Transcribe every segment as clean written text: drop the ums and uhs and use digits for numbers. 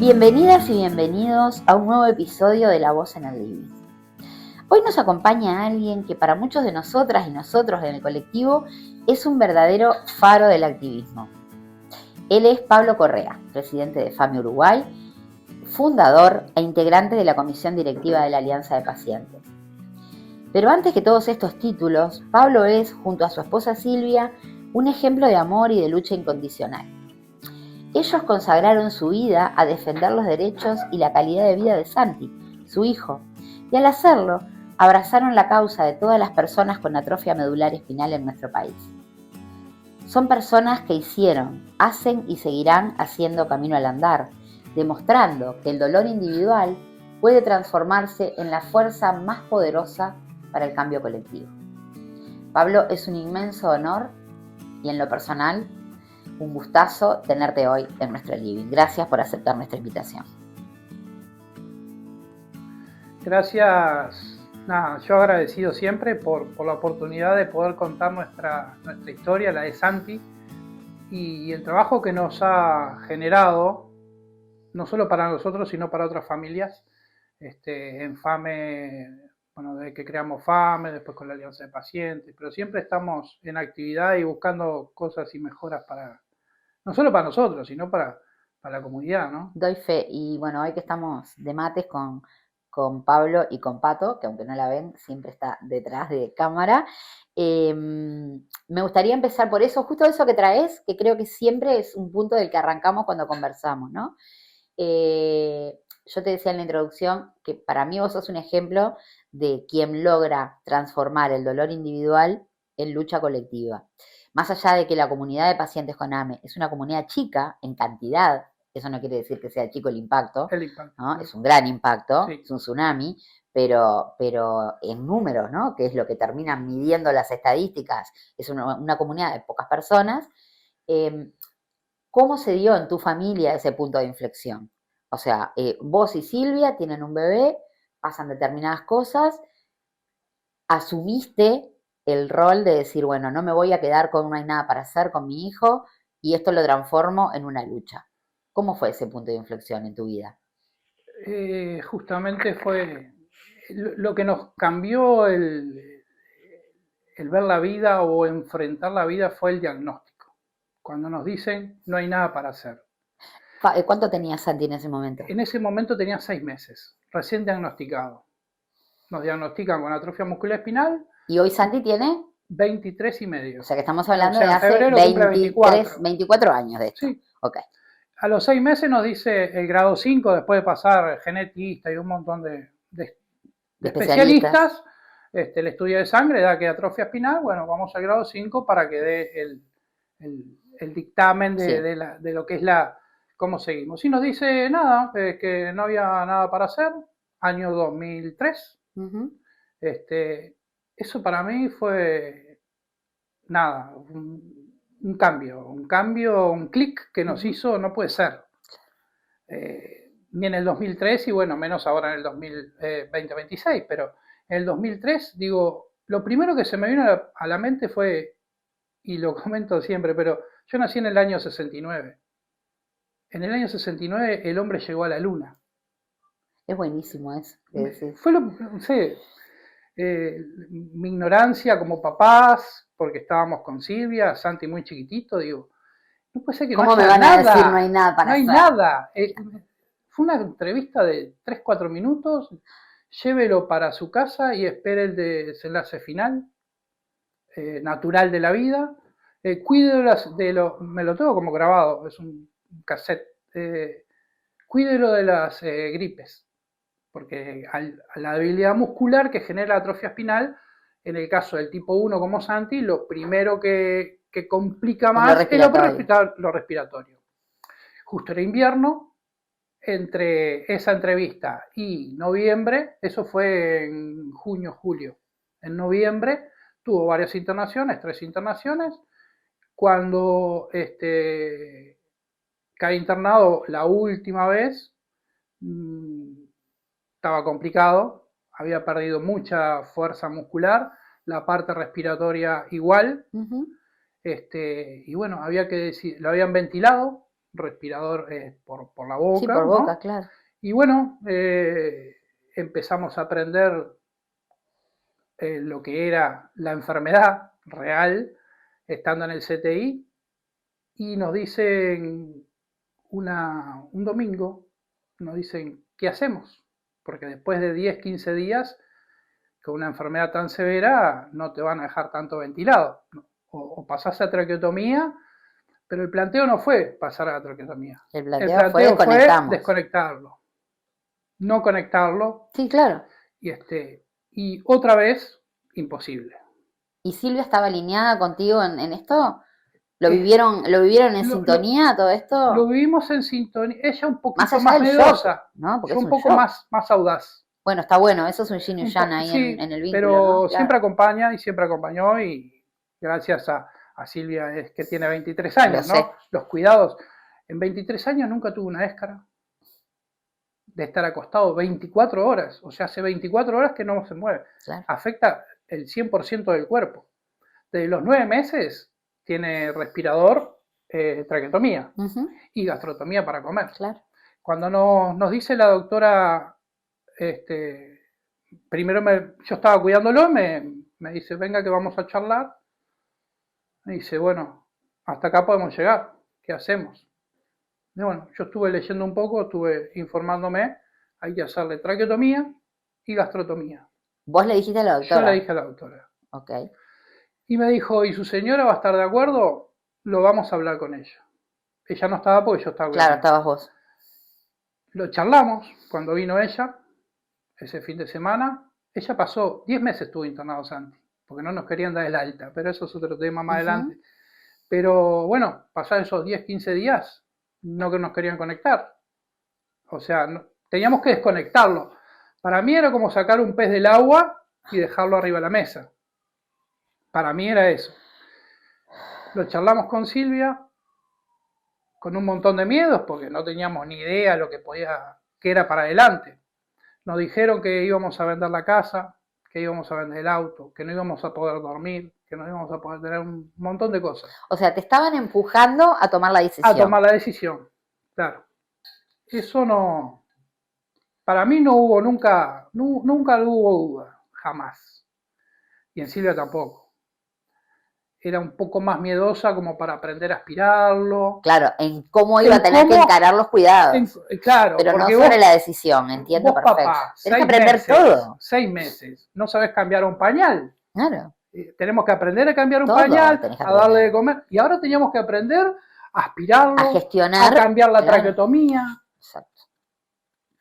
Bienvenidas y bienvenidos a un nuevo episodio de La Voz en el Living. Hoy nos acompaña alguien que para muchos de nosotras y nosotros en el colectivo es un verdadero faro del activismo. Él es Pablo Correa, presidente de FAMI Uruguay, fundador e integrante de la comisión directiva de la Alianza de Pacientes. Pero antes que todos estos títulos, Pablo es, junto a su esposa Silvia, un ejemplo de amor y de lucha incondicional. Ellos consagraron su vida a defender los derechos y la calidad de vida de Santi, su hijo, y al hacerlo, abrazaron la causa de todas las personas con atrofia medular espinal en nuestro país. Son personas que hicieron, hacen y seguirán haciendo camino al andar, demostrando que el dolor individual puede transformarse en la fuerza más poderosa para el cambio colectivo. Pablo, es un inmenso honor y en lo personal, un gustazo tenerte hoy en nuestro living. Gracias por aceptar nuestra invitación. Gracias. Yo agradecido siempre por la oportunidad de poder contar nuestra historia, la de Santi, y el trabajo que nos ha generado, no solo para nosotros, sino para otras familias. En FAME, desde que creamos FAME, después con la Alianza de Pacientes, pero siempre estamos en actividad y buscando cosas y mejoras no solo para nosotros, sino para la comunidad, ¿no? Doy fe, y bueno, hoy que estamos de mates con Pablo y con Pato, que aunque no la ven, siempre está detrás de cámara, me gustaría empezar por eso, justo eso que traes, que creo que siempre es un punto del que arrancamos cuando conversamos, ¿no? Yo te decía en la introducción que para mí vos sos un ejemplo de quien logra transformar el dolor individual en lucha colectiva. Más allá de que la comunidad de pacientes con AME es una comunidad chica en cantidad, eso no quiere decir que sea chico el impacto, ¿no? Es un gran impacto, sí. Es un tsunami, pero en números, ¿no? Que es lo que terminan midiendo las estadísticas, es una comunidad de pocas personas. ¿Cómo se dio en tu familia ese punto de inflexión? O sea, vos y Silvia tienen un bebé, pasan determinadas cosas, asumiste el rol de decir, bueno, no me voy a quedar con no hay nada para hacer con mi hijo y esto lo transformo en una lucha. ¿Cómo fue ese punto de inflexión en tu vida? Justamente fue lo que nos cambió el ver la vida o enfrentar la vida fue el diagnóstico. Cuando nos dicen no hay nada para hacer. ¿Cuánto tenía Santi en ese momento? En ese momento tenía 6 meses, recién diagnosticado. Nos diagnostican con atrofia muscular espinal. ¿Y hoy Santi tiene? 23 y medio. O sea que estamos hablando de hace 24 años de esto. Sí. Okay. A los 6 meses nos dice el grado 5, después de pasar genetista y un montón de especialistas, el estudio de sangre da que atrofia espinal, bueno, vamos al grado 5 para que dé el dictamen de lo que es cómo seguimos. Y nos dice nada, que no había nada para hacer, año 2003. Eso para mí fue nada, un cambio, un clic que nos hizo, no puede ser. Ni en el 2003 y bueno, menos ahora en el 2026, pero en el 2003, digo, lo primero que se me vino a la mente fue, y lo comento siempre, pero yo nací en el año 69. En el año 69 el hombre llegó a la luna. Es buenísimo eso. Fue no sé, mi ignorancia como papás, porque estábamos con Silvia, Santi muy chiquitito, digo, no puede ser que ¿cómo no haya nada. ¿Cómo me van a decir no hay nada para hacer? No hay nada. Fue una entrevista de 3-4 minutos, llévelo para su casa y espere el desenlace final, natural de la vida. Cuídelo me lo tengo como grabado, es un cassette. Cuídelo de las gripes, porque a la debilidad muscular que genera la atrofia espinal, en el caso del tipo 1 como Santi, lo primero que complica más es lo respiratorio. Justo era invierno, entre esa entrevista y noviembre, eso fue en junio, julio. En noviembre tuvo varias internaciones, 3 internaciones. Cuando cae internado la última vez, estaba complicado, había perdido mucha fuerza muscular, la parte respiratoria igual. Y bueno, había que decir, lo habían ventilado respirador por la boca, Sí, por boca, ¿no? claro. Y bueno, empezamos a aprender lo que era la enfermedad real, estando en el CTI, y nos dicen un domingo, nos dicen, ¿qué hacemos? Porque después de 10, 15 días, con una enfermedad tan severa, no te van a dejar tanto ventilado. O pasás a traqueotomía, pero el planteo no fue pasar a la traqueotomía. El El planteo fue planteo fue desconectamos. desconectarlo, no conectarlo, Sí, claro. y otra vez, imposible. ¿Y Silvia estaba alineada contigo en esto? Eh, Lo vivieron en lo, lo, sintonía todo lo esto? vivimos en sintonía, ella un Más poquito allá más del shock, miedosa, ¿no? Porque yo es un un poco shock. más audaz. Bueno, está bueno, eso es un yin y yang ahí Sí, en el vínculo, ¿no? pero siempre Claro, acompaña y siempre acompañó, y gracias a Silvia, es que tiene 23 lo años, ¿no? sé. Los cuidados. En 23 años nunca tuvo una éscara de estar acostado 24 horas, o sea, hace 24 horas que no se mueve. Claro. Afecta el 100% del cuerpo. Desde los 9 meses tiene respirador, traqueotomía y gastrotomía para comer. Claro. Cuando nos dice la doctora, primero yo estaba cuidándolo, me dice, venga que vamos a charlar. Me dice, bueno, hasta acá podemos llegar, ¿qué hacemos? Y bueno, yo estuve leyendo un poco, estuve informándome, hay que hacerle traqueotomía y gastrotomía. Vos le dijiste a la Yo le doctora. dije a la doctora. Ok. Y me dijo, ¿y su señora va a estar de acuerdo? Lo vamos a hablar con ella. Ella no estaba porque yo estaba Claro, cuidando. estabas vos. Lo charlamos cuando vino ella, ese fin de semana. Ella pasó 10 meses, estuvo internado Santi, porque no nos querían dar el alta, pero eso es otro tema más adelante. Pero bueno, pasaron esos 10, 15 días, no que nos querían conectar. O sea, teníamos que desconectarlo. Para mí era como sacar un pez del agua y dejarlo arriba de la mesa. Para mí era eso. Lo charlamos con Silvia, con un montón de miedos, porque no teníamos ni idea lo que que era para adelante. Nos dijeron que íbamos a vender la casa, que íbamos a vender el auto, que no íbamos a poder dormir, que no íbamos a poder tener un montón de cosas. O sea, te estaban empujando a tomar la decisión. A tomar la decisión, claro. Eso no, para mí no hubo nunca hubo duda, jamás. Y en Silvia tampoco. Era un poco más miedosa como para aprender a aspirarlo. Claro, en cómo iba a tener que encarar los cuidados. Claro, pero no porque sobre la decisión, entiendo vos, perfecto. Papá, Tenés que aprender todo. 6 meses, no sabés cambiar un pañal. Claro. Tenemos que aprender a cambiar un todo pañal, a darle de comer. Y ahora teníamos que aprender a aspirarlo, a gestionar, a cambiar la traqueotomía. Exacto.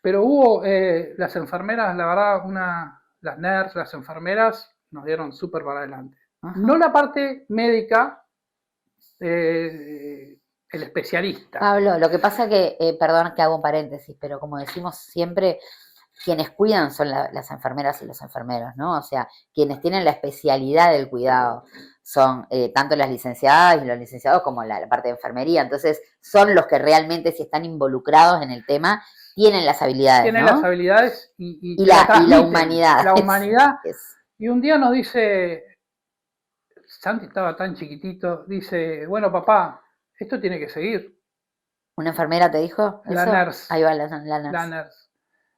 Pero hubo las enfermeras, la verdad, las NERS, las enfermeras nos dieron súper para adelante. Ajá. No la parte médica, el especialista. Pablo, lo que pasa que, perdón que hago un paréntesis, pero como decimos siempre, quienes cuidan son las enfermeras y los enfermeros, ¿no? O sea, quienes tienen la especialidad del cuidado son tanto las licenciadas y los licenciados como la parte de enfermería. Entonces, son los que realmente, si están involucrados en el tema, tienen las habilidades, tienen ¿no? las habilidades y la humanidad. La humanidad. Y un día nos dice, Santi estaba tan chiquitito, dice, bueno, papá, esto tiene que seguir. ¿Una enfermera te dijo eso? La NERS. Ahí va la NERS. La NERS.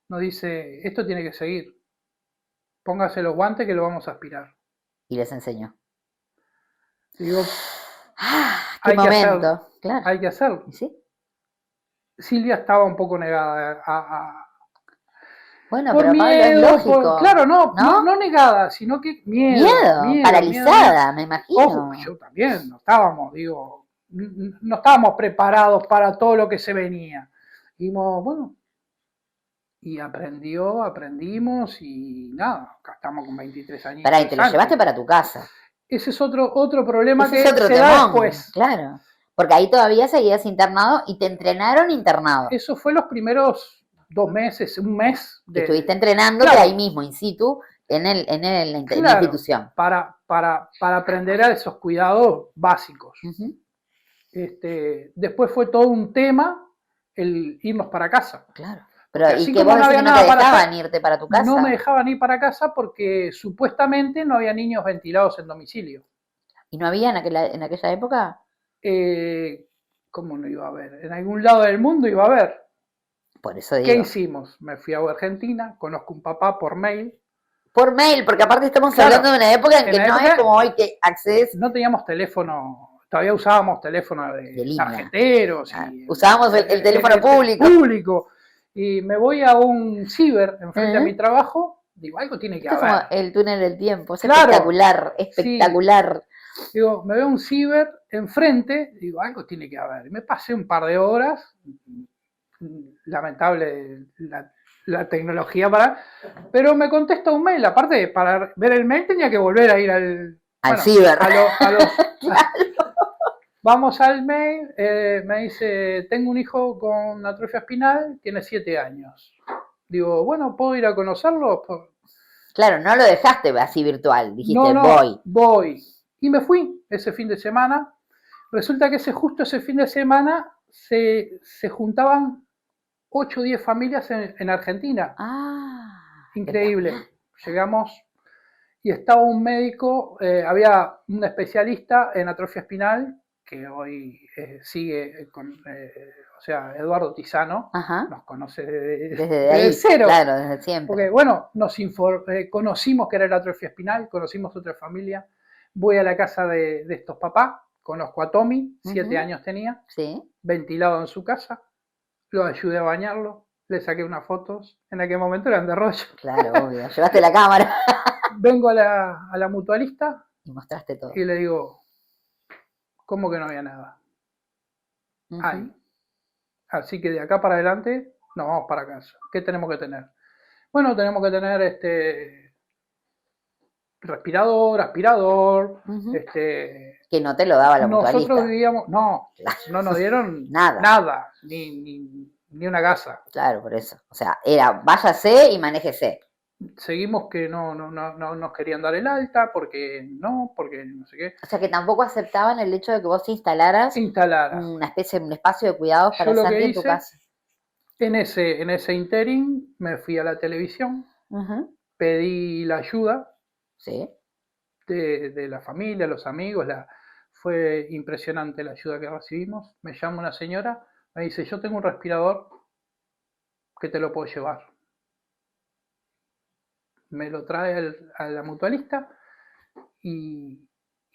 Nos dice, esto tiene que seguir. Póngase los guantes que lo vamos a aspirar. Y les enseñó. Digo, qué momento. Claro. Hay que hacerlo. ¿Sí? Silvia estaba un poco negada bueno, por pero miedo, Pablo, es lógico. Claro, no negada, sino que miedo, paralizada, me imagino. Ojo, yo también, no estábamos preparados para todo lo que se venía. Dijimos, bueno, y aprendimos y nada, acá estamos con 23 años. Pará, y te lo llevaste para tu casa. Ese es otro problema que se da después. Claro, porque ahí todavía seguías internado y te entrenaron internado. Eso fue los primeros 2 meses, un mes. Que estuviste entrenándote ahí mismo, in situ, en la institución. Para aprender a esos cuidados básicos. Después fue todo un tema el irnos para casa. Claro. Pero, ¿y que vos no te dejaban irte para tu casa? No me dejaban ir para casa porque supuestamente no había niños ventilados en domicilio. ¿Y no había en aquella época? ¿Cómo no iba a haber? En algún lado del mundo iba a haber. Por eso ¿Qué digo. hicimos? Me fui a Argentina, conozco un papá por mail. Por mail, porque aparte estamos Claro, hablando de una época en en que la no época es como hoy que accedes no teníamos teléfono, todavía usábamos teléfono de de línea. tarjeteros. Ah, Y usábamos el teléfono público. público. Y me voy a un ciber enfrente a mi trabajo, digo, algo tiene que Esto es haber. como el túnel del tiempo, es Claro, espectacular, espectacular. Sí. Digo, me veo un ciber enfrente, digo, algo tiene que haber. Y me pasé un par de horas, lamentable la tecnología pero me contesta un mail, aparte para ver el mail tenía que volver a ir al ciber. Vamos al mail, me dice, tengo un hijo con atrofia espinal, tiene 7 años. Digo, bueno, ¿puedo ir a conocerlo? Claro, no lo dejaste así virtual, dijiste, No, voy. Y me fui ese fin de semana. Resulta que justo ese fin de semana se juntaban 8 o 10 familias en Argentina. Increíble. Llegamos y estaba un médico, había un especialista en atrofia espinal que hoy sigue o sea, Eduardo Tizano. Ajá. Nos conoce desde ahí, cero. Claro, desde siempre. Porque, bueno, conocimos que era la atrofia espinal, conocimos otra familia. Voy a la casa de estos papás, conozco a Tommy, 7 años tenía, sí. Ventilado en su casa, lo ayudé a bañarlo, le saqué unas fotos, en aquel momento eran de rollo. Claro, obvio, llevaste la cámara. Vengo a la mutualista y mostraste todo. Y le digo, ¿cómo que no había nada? Hay. Así que de acá para adelante nos vamos para casa. ¿Qué tenemos que tener? Bueno, tenemos que tener respirador, aspirador, que no te lo daba la mutualista. Nosotros vivíamos, no nos dieron nada ni una gasa. Claro, por eso. O sea, era váyase y manéjese. Seguimos que no nos querían dar el alta porque no sé qué. O sea, que tampoco aceptaban el hecho de que vos instalaras una especie, un espacio de cuidados para Santi en tu casa. En ese interim me fui a la televisión, pedí la ayuda de la familia, los amigos, fue impresionante la ayuda que recibimos. Me llama una señora, me dice, yo tengo un respirador que te lo puedo llevar. Me lo trae a la mutualista y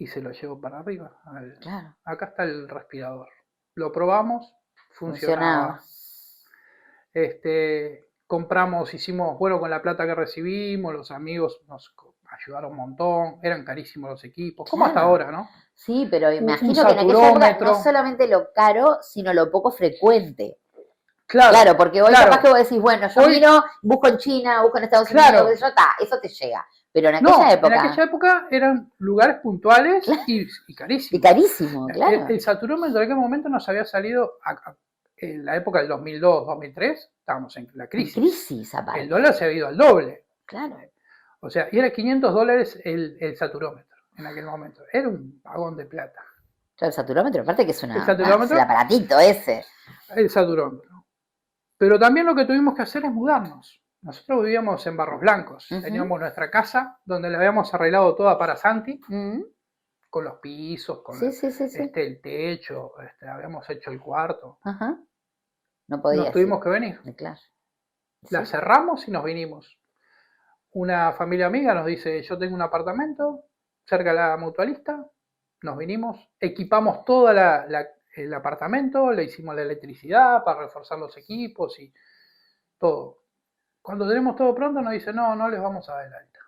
se lo llevo para arriba. Claro. Acá está el respirador. Lo probamos, funcionaba. Compramos, hicimos, bueno, con la plata que recibimos, los amigos nos ayudaron un montón, eran carísimos los equipos, como hasta ahora, ¿no? Sí, pero me imagino que en aquella época no solamente lo caro, sino lo poco frecuente. Claro, porque hoy capaz que vos decís, bueno, yo miro, busco en China, busco en Estados Unidos, eso te llega. Pero en aquella época... en aquella época eran lugares puntuales y carísimos. Y carísimo, claro. El saturómetro en aquel momento nos había salido, en la época del 2002, 2003, estábamos en la crisis. En crisis, aparte. El dólar se había ido al doble. Claro. O sea, y era $500 el saturómetro en aquel momento. Era un vagón de plata. Claro, el saturómetro, aparte que es el aparatito ese. El saturómetro. Pero también lo que tuvimos que hacer es mudarnos. Nosotros vivíamos en Barros Blancos. Teníamos nuestra casa donde la habíamos arreglado toda para Santi, con los pisos, con el techo, habíamos hecho el cuarto. No podía. Nos tuvimos que venir. Claro. La cerramos y nos vinimos. Una familia amiga nos dice, yo tengo un apartamento cerca de la mutualista, nos vinimos, equipamos todo el apartamento, le hicimos la electricidad para reforzar los equipos y todo. Cuando tenemos todo pronto nos dice, no les vamos a dar el alta.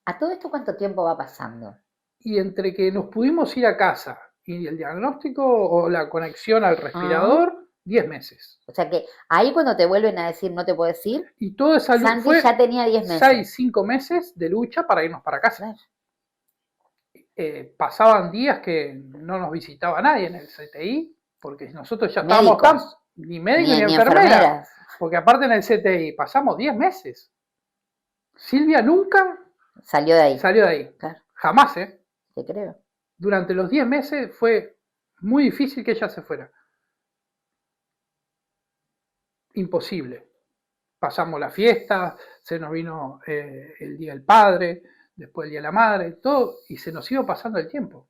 ¿A todo esto cuánto tiempo va pasando? Y entre que nos pudimos ir a casa y el diagnóstico o la conexión al respirador, 10 meses. O sea que ahí cuando te vuelven a decir no te puedes ir, y todo esa Santi ya tenía 10 meses. 5 meses de lucha para irnos para casa. Pasaban días que no nos visitaba nadie en el CTI, porque nosotros ya estábamos ni médicos ni enfermeras. Porque aparte en el CTI pasamos 10 meses. Silvia nunca salió de ahí. Claro. Jamás, Te creo. Durante los 10 meses fue muy difícil que ella se fuera. Imposible. Pasamos la fiesta, se nos vino el Día del Padre, después el Día de la Madre, todo, y se nos iba pasando el tiempo.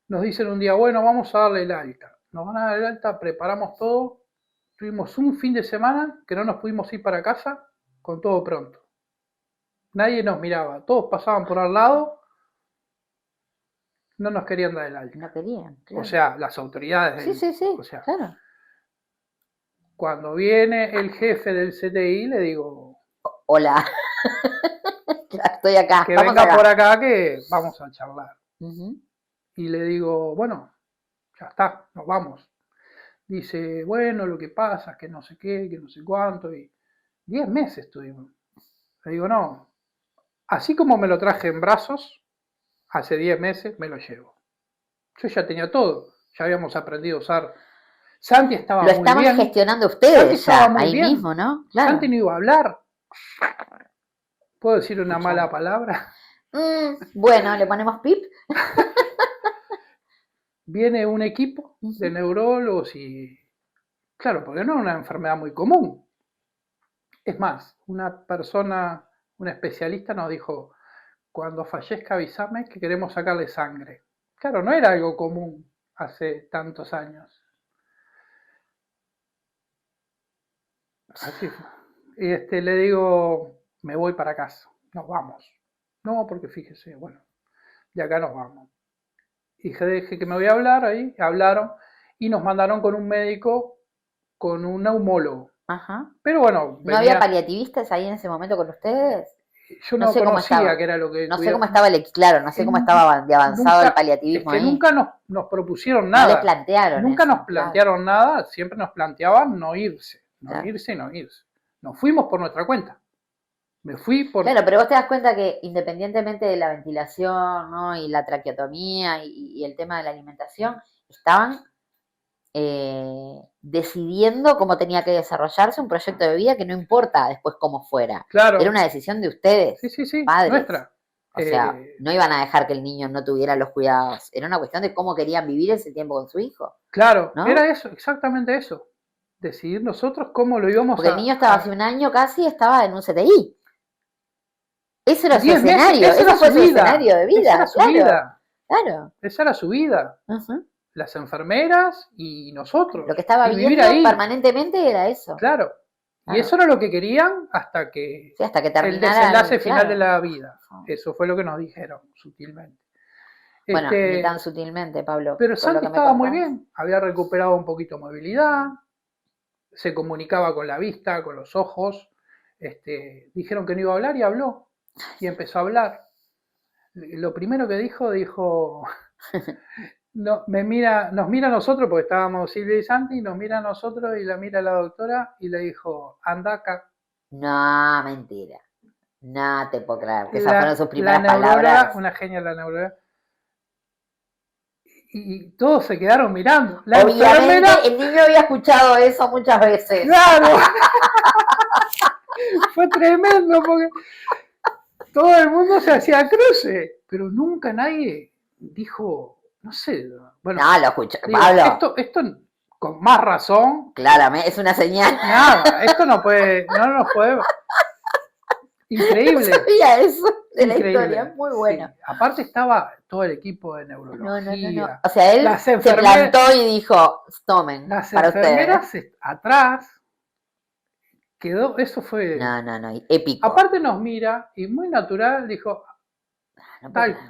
nos dicen un día, bueno, vamos a darle el alta. Nos van a dar el alta, preparamos todo. Tuvimos un fin de semana que no nos pudimos ir para casa con todo pronto. Nadie nos miraba, todos pasaban por al lado, no nos querían dar el alta. No querían, claro. O sea, las autoridades. Sí, o sea, claro. cuando viene el jefe del CTI, le digo, Hola, estoy acá. que vamos venga acá. por acá que vamos a charlar. Ujú. Y le digo, bueno, ya está, nos vamos. Dice, bueno, lo que pasa es que no sé qué, que no sé cuánto. Y 10 meses estuvimos. Le digo, no, así como me lo traje en brazos, hace 10 meses me lo llevo. Yo ya tenía todo, ya habíamos aprendido a usar. Santi estaba Lo muy estaban bien. gestionando Santi ustedes estaba ya, muy ahí bien. mismo, ¿no? Claro. Santi no iba a hablar. ¿Puedo decir una Escuchame. mala palabra? Bueno, le ponemos pip. Viene un equipo de neurólogos y, claro, porque no es una enfermedad muy común. Es más, una persona, un especialista nos dijo, cuando fallezca avísame que queremos sacarle sangre. Claro, no era algo común hace tantos años. Así fue. Y le digo, me voy para casa, nos vamos. No, porque fíjese, bueno, de acá nos vamos. Y dije que me voy a hablar ahí, hablaron y nos mandaron con un médico, con un neumólogo. Ajá. Pero bueno, ¿No había paliativistas ahí en ese momento con ustedes? yo No no sé cómo conocía estaba. que era lo que No sé cómo estaba claro, no sé cómo estaba de avanzado el Es paliativismo que ahí. nunca nos propusieron No les nada. plantearon Nunca eso, nos plantearon nada, siempre nos planteaban no irse, no Claro. irse y no irse. Nos fuimos por nuestra cuenta. Me fui por... Claro, pero vos te das cuenta que independientemente de la ventilación, ¿no? Y la traqueotomía y el tema de la alimentación, estaban decidiendo cómo tenía que desarrollarse un proyecto de vida que no importa después cómo fuera. Claro, Era una decisión de ustedes, sí, padres. nuestra. O sea, no iban a dejar que el niño no tuviera los cuidados. Era una cuestión de cómo querían vivir ese tiempo con su hijo. Claro, ¿no? era eso, exactamente eso. Decidir nosotros cómo lo íbamos Porque el niño estaba hace un año casi, estaba en un CTI. Ese era su escenario, ese fue su escenario de vida. Esa era su vida. Claro. Esa era su vida. Las enfermeras y nosotros. Lo que estaba viviendo permanentemente era eso. Claro. Y eso era lo que querían hasta que, sí, hasta que terminara el desenlace final de la vida. Eso fue lo que nos dijeron sutilmente. Bueno, ni tan sutilmente, Pablo. Pero Santi estaba muy bien, había recuperado un poquito de movilidad, se comunicaba con la vista, con los ojos. Dijeron que no iba a hablar y habló. Y empezó a hablar. Lo primero que dijo, no, nos mira a nosotros, porque estábamos Silvia y Santi, nos mira a nosotros y la mira a la doctora y le dijo, anda acá. No, mentira. No te puedo creer. Que esas fueron sus primeras palabras. Una genia la neurona. Y todos se quedaron mirando. Obviamente el niño había escuchado eso muchas veces. ¡Claro! Fue tremendo porque todo el mundo se hacía cruce, pero nunca nadie dijo, no sé, bueno. No, lo escuché, Pablo. Esto con más razón. Claramente, es una señal. Nada, esto no nos puede. Increíble. No sabía eso de la historia, muy bueno. Sí. Aparte estaba todo el equipo de neurología. No. O sea, él se plantó y dijo, tomen, las para enfermeras ustedes. Atrás. Quedó, eso fue... No, épico. Aparte nos mira y muy natural dijo...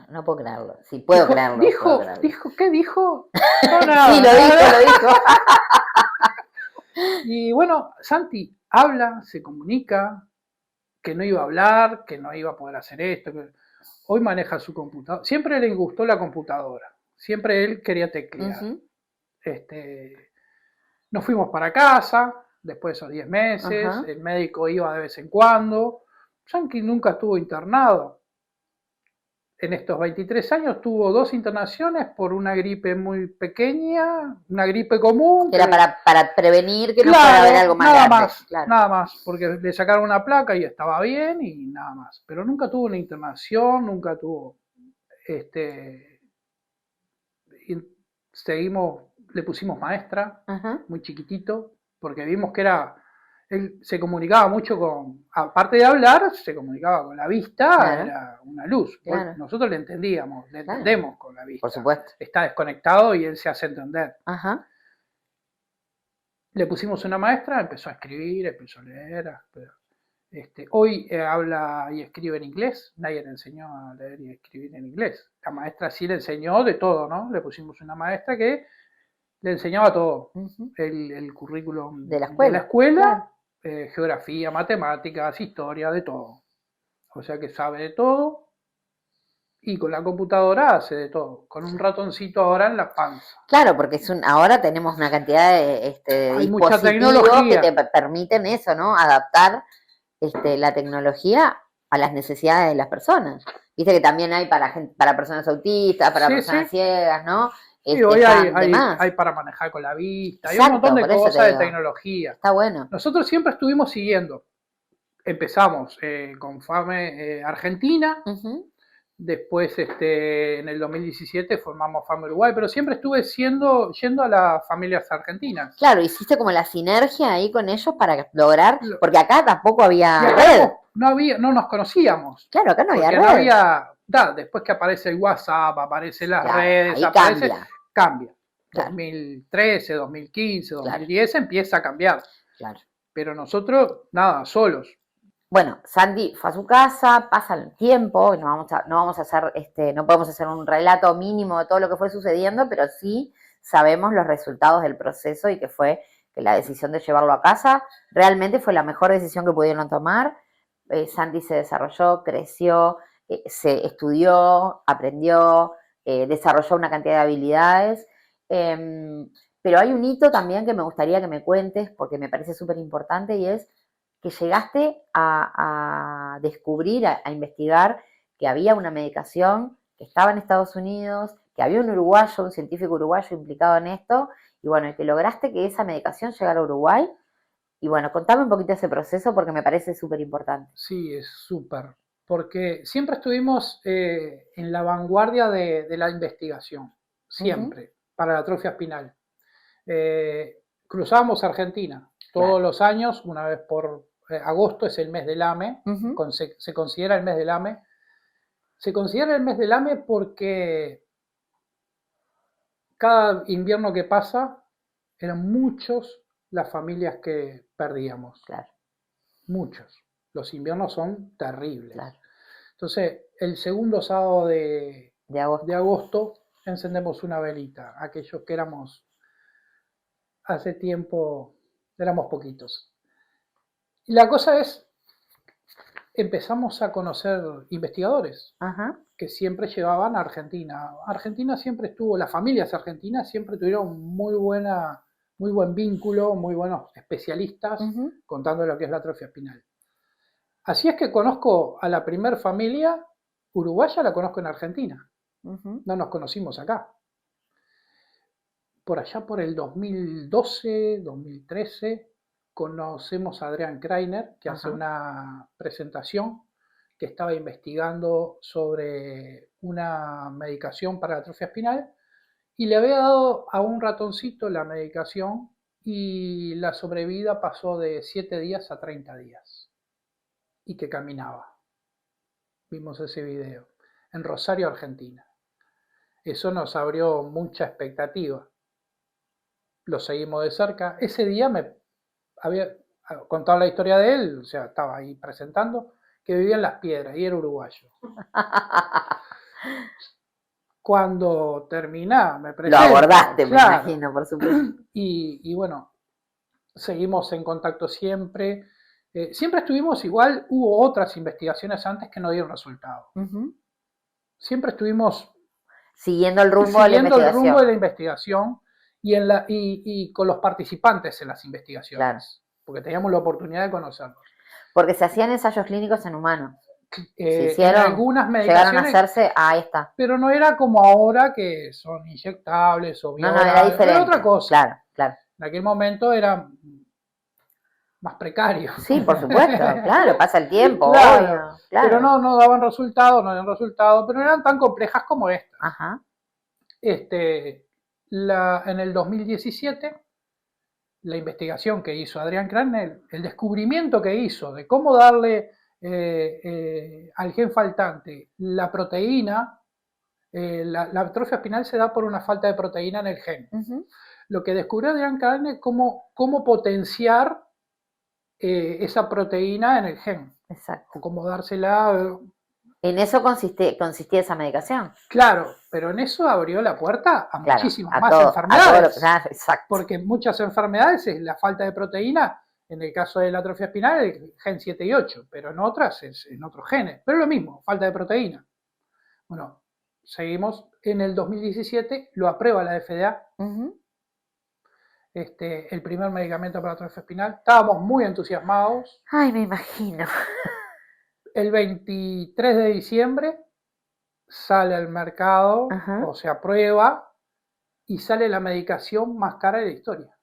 No puedo creerlo. Sí, puedo creerlo. Dijo, ¿qué dijo? No, nada, sí, lo dijo. Y bueno, Santi habla, se comunica, que no iba a hablar, que no iba a poder hacer esto. Hoy maneja su computadora. Siempre le gustó la computadora. Siempre él quería teclear. Nos fuimos para casa, después de esos 10 meses, el médico iba de vez en cuando. Santi nunca estuvo internado. En estos 23 años tuvo 2 internaciones por una gripe muy pequeña, una gripe común. Era para prevenir que no fuera a haber algo más grande. Nada más, porque le sacaron una placa y estaba bien y nada más. Pero nunca tuvo una internación, nunca tuvo... seguimos, le pusimos maestra, muy chiquitito, porque vimos que era Él se comunicaba mucho aparte de hablar, se comunicaba con la vista, Claro. era una luz. Claro. Nosotros le entendíamos, le Claro. entendemos con la vista. Por supuesto. Está desconectado y él se hace entender. Ajá. Le pusimos una maestra, empezó a escribir, empezó a leer. Hoy habla y escribe en inglés, nadie le enseñó a leer y escribir en inglés. La maestra sí le enseñó de todo, ¿no? Le pusimos una maestra que le enseñaba todo. Ujú. El currículum De la escuela. escuela, geografía, matemáticas, historia, de todo. O sea que sabe de todo y con la computadora hace de todo. Con un ratoncito ahora en la panza. Claro, porque ahora tenemos una cantidad de Hay mucha dispositivos tecnología. que te permiten eso, ¿no? Adaptar la tecnología a las necesidades de las personas. Viste que también hay para personas autistas, para Sí, personas sí. ciegas, ¿no? Sí, hoy hay demás. para manejar con la vista, hay Exacto, un montón de por eso te cosas de digo. tecnología. Está bueno. Nosotros siempre estuvimos siguiendo. Empezamos con FAME Argentina, Ujú. después en el 2017 formamos FAME Uruguay, pero siempre estuve yendo a las familias argentinas. Claro, hiciste como la sinergia ahí con ellos para lograr, porque acá tampoco Y había acá red. no nos conocíamos. Claro, acá no había Porque red. no había, después que aparece el WhatsApp, aparecen las Claro, redes, ahí cambia. Claro. 2013, 2015, 2010 empieza a cambiar. Claro. Pero nosotros, nada, solos. Bueno, Sandy fue a su casa, pasa el tiempo, no vamos a hacer, no podemos hacer un relato mínimo de todo lo que fue sucediendo, pero sí sabemos los resultados del proceso y que fue que la decisión de llevarlo a casa realmente fue la mejor decisión que pudieron tomar. Sandy se desarrolló, creció, se estudió, aprendió, desarrolló una cantidad de habilidades. Pero hay un hito también que me gustaría que me cuentes porque me parece súper importante y es que llegaste a descubrir, a investigar que había una medicación que estaba en Estados Unidos, que había un uruguayo, un científico uruguayo implicado en esto, y bueno, que lograste que esa medicación llegara a Uruguay. Y bueno, contame un poquito ese proceso porque me parece súper importante. Sí, es súper. Porque siempre estuvimos en la vanguardia de la investigación, siempre, para la atrofia espinal. Cruzábamos Argentina todos los años, una vez por agosto es el mes del AME, se considera el mes del AME. Se considera el mes del AME porque cada invierno que pasa eran muchos las familias que perdíamos. Claro. Muchos. Los inviernos son terribles. Claro. Entonces, el segundo sábado de agosto. agosto encendemos una velita. Aquellos que éramos hace tiempo, éramos poquitos. Y la cosa es, empezamos a conocer investigadores que siempre llevaban a Argentina. Argentina siempre estuvo, las familias argentinas siempre tuvieron muy buen vínculo, muy buenos especialistas contando lo que es la atrofia espinal. Así es que conozco a la primer familia uruguaya, la conozco en Argentina. No nos conocimos acá. Por allá por el 2012, 2013, conocemos a Adrián Kreiner, que hace una presentación que estaba investigando sobre una medicación para la atrofia espinal y le había dado a un ratoncito la medicación y la sobrevida pasó de 7 días a 30 días y que caminaba. Vimos ese video en Rosario, Argentina. Eso nos abrió mucha expectativa. Lo seguimos de cerca. Ese día me había contado la historia de él, o sea, estaba ahí presentando, que vivía en Las Piedras y era uruguayo. Cuando termina, me presento. Lo abordaste, claro. Me imagino, por supuesto. Y bueno, seguimos en contacto siempre. Siempre estuvimos igual, hubo otras investigaciones antes que no dieron resultado. Siempre estuvimos siguiendo el rumbo de la investigación y con los participantes en las investigaciones. Claro. Porque teníamos la oportunidad de conocerlos. Porque se hacían ensayos clínicos en humanos. Se hicieron, en algunas medicaciones. Llegaron a hacerse, ahí está. Pero no era como ahora que son inyectables o no, era diferente. Era otra cosa. Claro, claro. En aquel momento era más precario. Sí, por supuesto, claro, pasa el tiempo, claro, obvio, claro. Pero no daban resultados, pero no eran tan complejas como esta. Ajá. En el 2017 la investigación que hizo Adrián Cranel, el descubrimiento que hizo de cómo darle al gen faltante la proteína, la atrofia espinal se da por una falta de proteína en el gen. Lo que descubrió Adrián Cranel es cómo potenciar esa proteína en el gen. Exacto. O cómo dársela. En eso consistía esa medicación. Claro, pero en eso abrió la puerta a muchísimas más todo, enfermedades. Exacto. Porque muchas enfermedades es la falta de proteína, en el caso de la atrofia espinal, el gen 7 y 8, pero en otras es en otros genes. Pero es lo mismo, falta de proteína. Bueno, seguimos. En el 2017 lo aprueba la FDA. El primer medicamento para atrofia espinal. Estábamos muy entusiasmados. Ay, me imagino. El 23 de diciembre sale al mercado, o se aprueba, y sale la medicación más cara de la historia.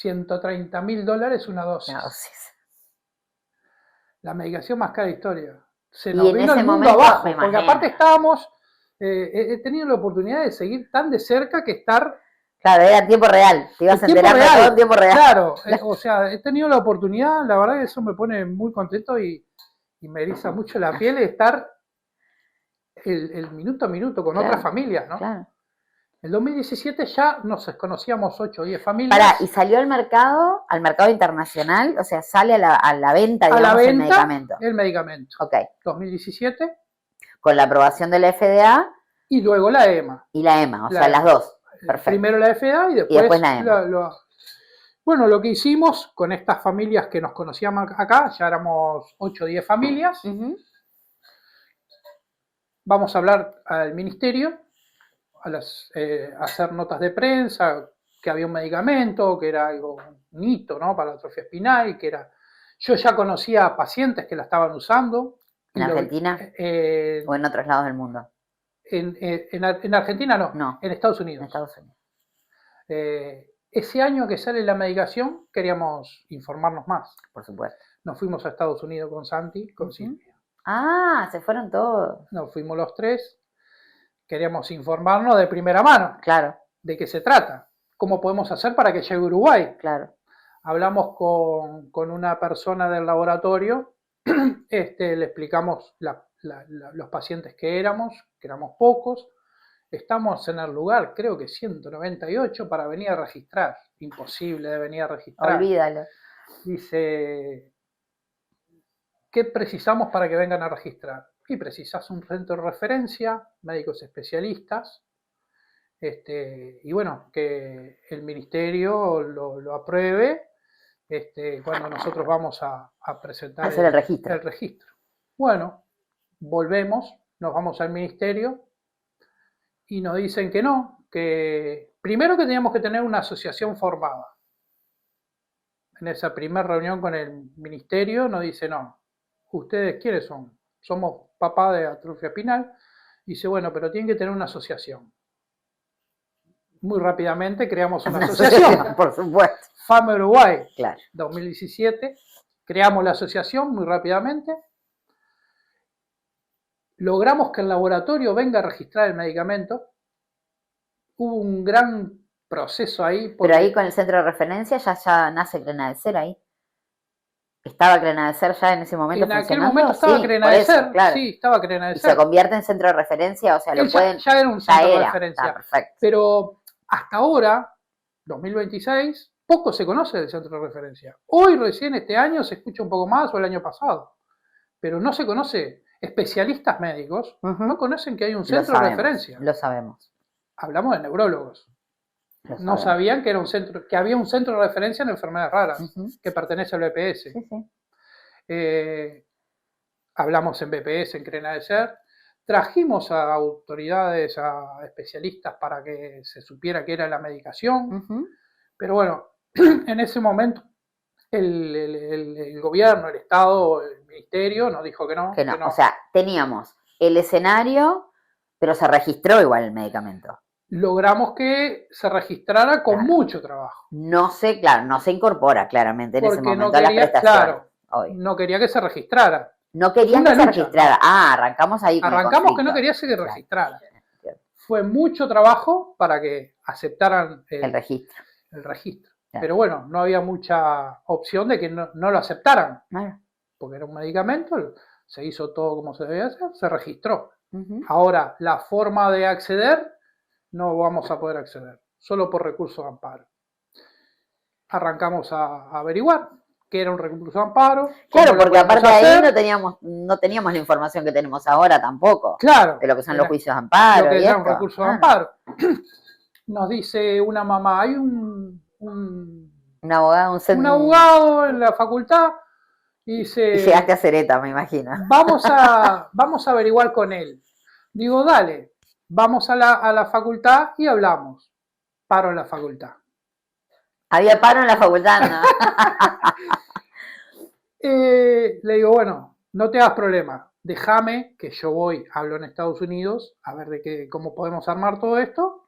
$130.000 una dosis. La medicación más cara de la historia. Se nos vino el mundo abajo, porque aparte estábamos, he tenido la oportunidad de seguir tan de cerca que estar... Claro, era en tiempo real, te ibas a enterar de todo en tiempo real. Claro, o sea, he tenido la oportunidad, la verdad que eso me pone muy contento y me eriza mucho la piel de estar el minuto a minuto con otras familias, ¿no? Claro. En 2017 ya nos conocíamos 8 o 10 familias. ¿Y salió al mercado internacional? O sea, sale a la venta, digamos, el medicamento. El medicamento. Ok. 2017. Con la aprobación de la FDA. Y luego la EMA. Y la EMA, o sea, las dos. Perfecto. Primero la FDA y después la EMA. Bueno, lo que hicimos con estas familias que nos conocíamos acá, ya éramos 8 o 10 familias, vamos a hablar al ministerio, a hacer notas de prensa, que había un medicamento, que era algo, un hito, ¿no? Para la atrofia espinal, que era... Yo ya conocía a pacientes que la estaban usando. ¿En Argentina? ¿O en otros lados del mundo? En Argentina no, en Estados Unidos. En Estados Unidos. Ese año que sale la medicación queríamos informarnos más. Por supuesto. Nos fuimos a Estados Unidos con Santi, con Silvia. Ah, se fueron todos. Nos fuimos los tres. Queríamos informarnos de primera mano. Claro. De qué se trata. ¿Cómo podemos hacer para que llegue a Uruguay? Claro. Hablamos con una persona del laboratorio. Le explicamos los pacientes que éramos pocos. Estamos en el lugar, creo que 198, para venir a registrar. Imposible de venir a registrar. Olvídalo. Dice, ¿qué precisamos para que vengan a registrar? Y precisas un centro de referencia, médicos especialistas, y bueno, que el ministerio lo apruebe cuando nosotros vamos a presentar hacer el registro. Bueno, volvemos, nos vamos al ministerio, y nos dicen que no, que primero que teníamos que tener una asociación formada. En esa primera reunión con el ministerio nos dice, no, ¿ustedes quiénes son? Somos papá de atrofia espinal. Dice, bueno, pero tienen que tener una asociación. Muy rápidamente creamos una asociación. Por supuesto. FAME Uruguay, claro. 2017. Creamos la asociación muy rápidamente. Logramos que el laboratorio venga a registrar el medicamento. Hubo un gran proceso ahí. Pero ahí con el centro de referencia ya nace Crenadecer ahí. ¿Estaba Crenadecer ya en ese momento funcionando? En aquel momento estaba Crenadecer, claro. Sí, estaba Crenadecer. ¿Y se convierte en centro de referencia? O sea, ya era un centro de referencia. Perfecto. Pero hasta ahora, 2026, poco se conoce del centro de referencia. Hoy recién este año se escucha un poco más, o el año pasado. Pero no se conoce. Especialistas médicos no conocen que hay un centro de referencia. Lo sabemos. Hablamos de neurólogos. No sabían que era que había un centro de referencia en enfermedades raras, que pertenece al BPS. Hablamos en BPS, en Crenadecer. Trajimos a autoridades, a especialistas para que se supiera qué era la medicación. Pero bueno, en ese momento el gobierno, el Estado, el ministerio nos dijo que no. Que no. O sea, teníamos el escenario, pero se registró igual el medicamento. Logramos que se registrara con mucho trabajo. No se incorpora claramente en ese momento a las prestaciones. Claro, no quería que se registrara. No querían que se registrara. Arrancamos ahí. Arrancamos que no quería que se registrara. Fue mucho trabajo para que aceptaran el registro. Claro. Pero bueno, no había mucha opción de que no lo aceptaran, Claro. porque era un medicamento, se hizo todo como se debía hacer, se registró. Ujú. Ahora, la forma de acceder, no vamos a poder acceder, solo por recurso de amparo. Arrancamos a averiguar qué era un recurso de amparo, cómo Claro, lo porque podemos aparte de ahí hacer. no teníamos la información que tenemos ahora tampoco, Claro, de lo que son los era juicios de lo amparo que y era un esto. recurso de amparo. Nos dice una mamá, hay Un abogado, un abogado en la facultad y Y llegaste dice, a Cereta, me imagino. vamos a averiguar con él. Digo, dale, vamos a la facultad y hablamos. Paro en la facultad. Había paro en la facultad, ¿no? Le digo, bueno, no te hagas problema, déjame que yo voy, hablo en Estados Unidos, a ver cómo podemos armar todo esto.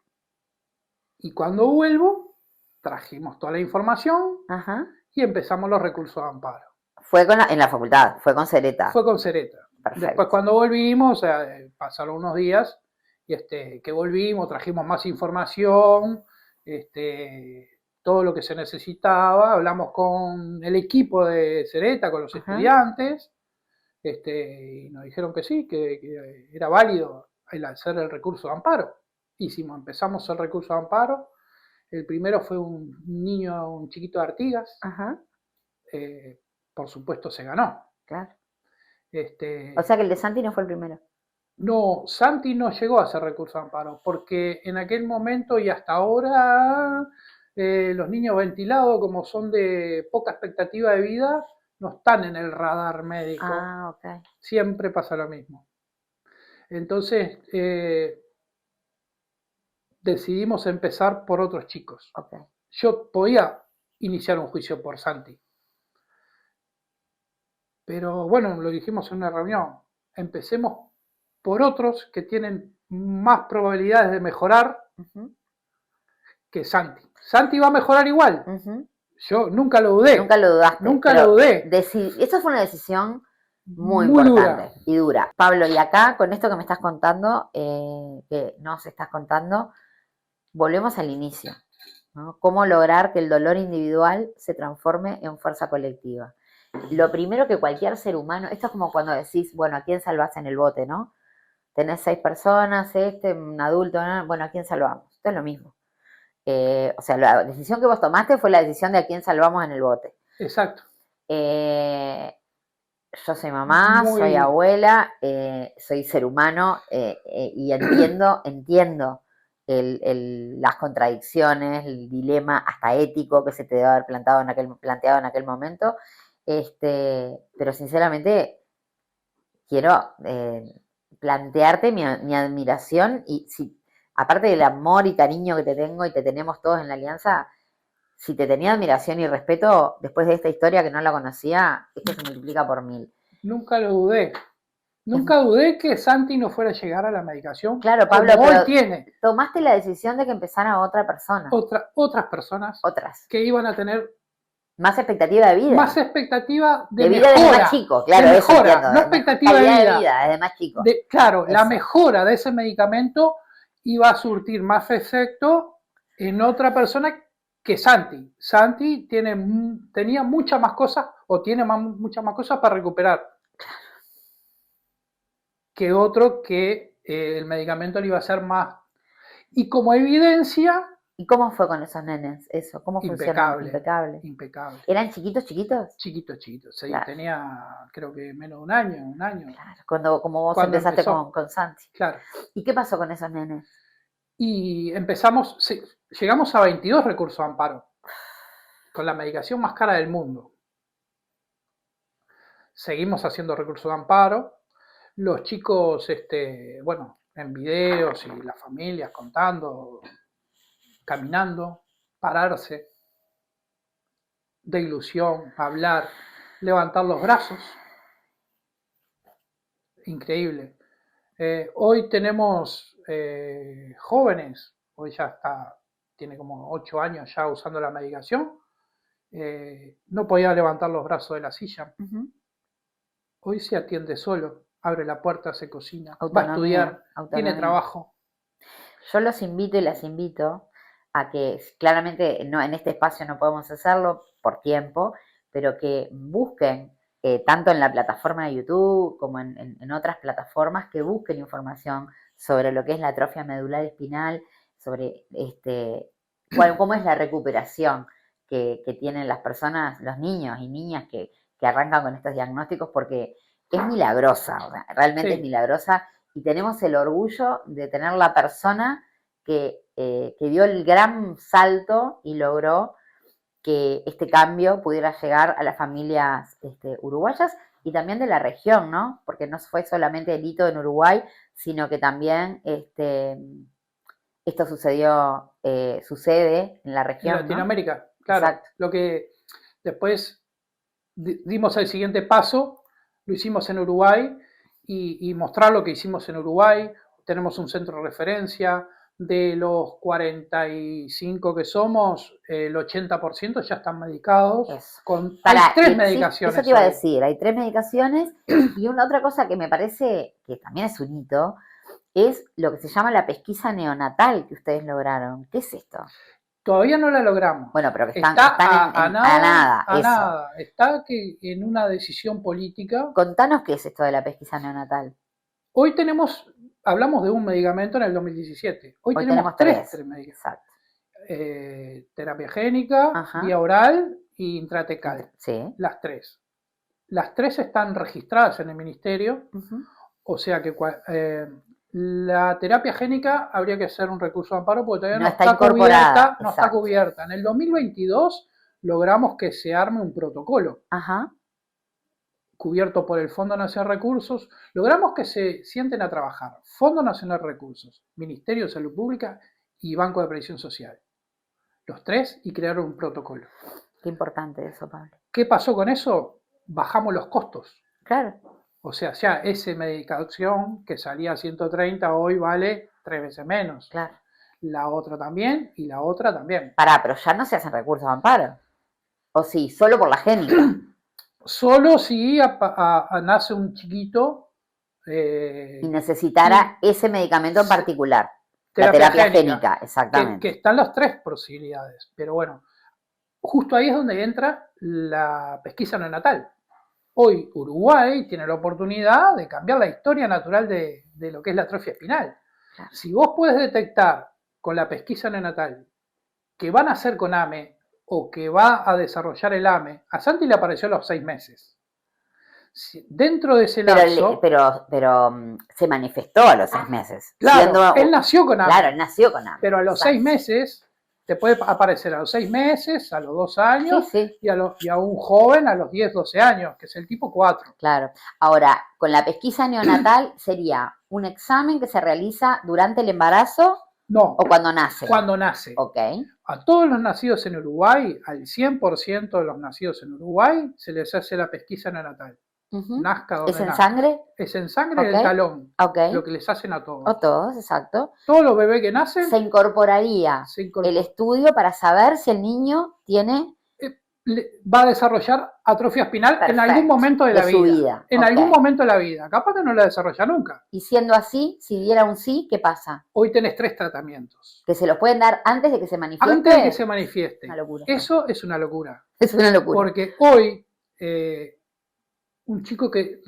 Y cuando vuelvo, trajimos toda la información Ajá. y empezamos los recursos de amparo. Fue en la facultad, fue con Cereta. Fue con Cereta. Después Perfecto. cuando volvimos, o sea, pasaron unos días, y que volvimos, trajimos más información, todo lo que se necesitaba, hablamos con el equipo de Cereta, con los Ajá. estudiantes, y nos dijeron que sí, que era válido el hacer el recurso de amparo. Empezamos el recurso de amparo. El primero fue un niño, un chiquito de Artigas. Ajá. Por supuesto se ganó. Claro. Este, O sea que el de Santi no fue el primero. No, Santi no llegó a hacer recurso de amparo, porque en aquel momento y hasta ahora los niños ventilados, como son de poca expectativa de vida, no están en el radar médico. Ah, ok. Siempre pasa lo mismo. Entonces decidimos empezar por otros chicos. Ok. Yo podía iniciar un juicio por Santi, pero bueno, lo dijimos en una reunión, empecemos por otros que tienen más probabilidades de mejorar Ujú. que Santi. Santi va a mejorar igual. Ujú. Yo nunca lo dudé. Nunca lo dudaste. Nunca lo dudé. Esa fue una decisión muy Muy importante dura. y dura. Pablo, y acá con esto que me estás contando, que nos estás contando, volvemos al inicio, ¿no? ¿Cómo lograr que el dolor individual se transforme en fuerza colectiva? Lo primero que cualquier ser humano, esto es como cuando decís, bueno, ¿a quién salvás en el bote, no? Tenés 6 personas, un adulto, ¿no? Bueno, ¿a quién salvamos? Esto es lo mismo. O sea, la decisión que vos tomaste fue la decisión de a quién salvamos en el bote. Exacto. Yo soy mamá, soy abuela, soy ser humano y entiendo las contradicciones, el dilema hasta ético que se te debe haber planteado en aquel momento. Pero sinceramente quiero plantearte mi admiración y si, aparte del amor y cariño que te tengo y te tenemos todos en la alianza, si te tenía admiración y respeto después de esta historia que no la conocía, esto se multiplica por 1000. Nunca lo dudé. Nunca dudé que Santi no fuera a llegar a la medicación. Claro, Pablo, como hoy pero tiene. tomaste la decisión de que empezara otra persona. Otras personas Otras. que iban a tener más expectativa de vida. Más expectativa de vida mejora. Desde más chico, claro. De mejora, entiendo, no expectativa de vida. Desde más chico. Claro, eso. La mejora de ese medicamento iba a surtir más efecto en otra persona que Santi. Santi tenía muchas más cosas, o tiene muchas más cosas para recuperar. Que otro que el medicamento le iba a hacer más. Y como evidencia... ¿Y cómo fue con esos nenes eso? ¿Cómo funcionó? Impecable. ¿Eran chiquitos? Chiquitos. Sí, claro. Tenía creo que menos de un año. Claro, como vos empezaste con Santi. Claro. ¿Y qué pasó con esos nenes? Y llegamos a 22 recursos de amparo, con la medicación más cara del mundo. Seguimos haciendo recursos de amparo. Los chicos, en videos y las familias contando, caminando, pararse, de ilusión, hablar, levantar los brazos. Increíble. Hoy tenemos jóvenes, hoy ya tiene como 8 años ya usando la medicación, no podía levantar los brazos de la silla. Uh-huh. Hoy se atiende solo, abre la puerta, se cocina, va a estudiar, tiene trabajo. Yo los invito y las invito a que claramente no, en este espacio no podemos hacerlo por tiempo, pero que busquen, tanto en la plataforma de YouTube como en otras plataformas, que busquen información sobre lo que es la atrofia medular espinal, sobre cómo es la recuperación que tienen las personas, los niños y niñas que arrancan con estos diagnósticos, porque es milagrosa, o sea, realmente es Sí. milagrosa, y tenemos el orgullo de tener la persona que dio el gran salto y logró que este cambio pudiera llegar a las familias uruguayas y también de la región, ¿no? Porque no fue solamente el hito en Uruguay, sino que también esto sucede en la En región, ¿no? Latinoamérica, claro. Exacto. Lo que después dimos el siguiente paso, lo hicimos en Uruguay y mostrar lo que hicimos en Uruguay. Tenemos un centro de referencia. De los 45 que somos, el 80% ya están medicados. Eso. Hay 3 sí, medicaciones. eso te iba a hoy. decir, hay 3 medicaciones y una otra cosa que me parece que también es un hito, es lo que se llama la pesquisa neonatal que ustedes lograron. ¿Qué es esto? Todavía no la logramos. Bueno, pero que están a nada, eso. nada. Está que en una decisión política. Contanos qué es esto de la pesquisa neonatal. Hoy hablamos de un medicamento en el 2017. Hoy tenemos 3 medicamentos. Exacto. Terapia génica, Ajá. vía oral y intratecal. Sí. Las 3. Las 3 están registradas en el ministerio. O sea que la terapia génica habría que hacer un recurso de amparo porque todavía no está cubierta. No está cubierta. En el 2022 logramos que se arme un protocolo. Ajá. Cubierto por el Fondo Nacional de Recursos, logramos que se sienten a trabajar Fondo Nacional de Recursos, Ministerio de Salud Pública y Banco de Previsión Social. Los 3 y crearon un protocolo. Qué importante eso, Pablo. ¿Qué pasó con eso? Bajamos los costos. Claro. O sea, ya esa medicación que salía a 130 hoy vale 3 veces menos. Claro. La otra también y la otra también. Pero ya no se hacen recursos de amparo. ¿O sí? Solo por la génica. Solo si nace un chiquito y necesitara ese medicamento en particular. La terapia génica, exactamente. Que están las 3 posibilidades. Pero bueno, justo ahí es donde entra la pesquisa neonatal. Hoy Uruguay tiene la oportunidad de cambiar la historia natural de lo que es la atrofia espinal. Claro. Si vos puedes detectar con la pesquisa neonatal que van a hacer con AME o que va a desarrollar el AME, a Santi le apareció a los 6 meses. Dentro de ese lapso... Pero se manifestó a los 6 meses. Claro, él nació con AME. Claro, él nació con AME. Pero a los 6 meses, te puede aparecer a los 6 meses, a los 2 años, sí. Y a un joven a los 10, 12 años, que es el tipo 4. Claro. Ahora, con la pesquisa neonatal sería un examen que se realiza durante el embarazo. No. ¿O cuando nace? Cuando nace. Ok. A todos los nacidos en Uruguay, al 100% de los nacidos en Uruguay, se les hace la pesquisa neonatal. Nazca donde ¿Es en sangre? Es en sangre del talón. Okay. Lo que les hacen a todos. A todos, exacto. Todos los bebés que nacen. Se incorporaría el estudio para saber si el niño tiene... va a desarrollar atrofia espinal. Perfecto. En algún momento de la vida. En algún momento de la vida. Capaz que no la desarrolla nunca. Y siendo así, si diera un sí, ¿qué pasa? Hoy tenés 3 tratamientos. ¿Que se los pueden dar antes de que se manifieste? Antes de que se manifieste. Una locura. Eso es una locura. Es una locura. Porque hoy, un chico que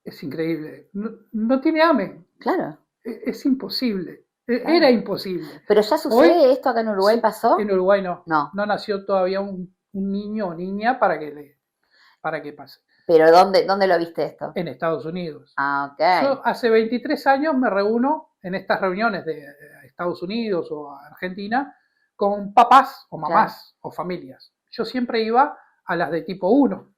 es increíble, no tiene AME. Claro. Es imposible. Claro. Era imposible. Pero ya sucede hoy, esto acá en Uruguay, ¿pasó? En Uruguay no. No nació todavía un niño o niña para que pase. ¿Pero dónde lo viste esto? En Estados Unidos. Ah, ok. Yo hace 23 años me reúno en estas reuniones de Estados Unidos o Argentina con papás o mamás o familias. Yo siempre iba a las de tipo 1.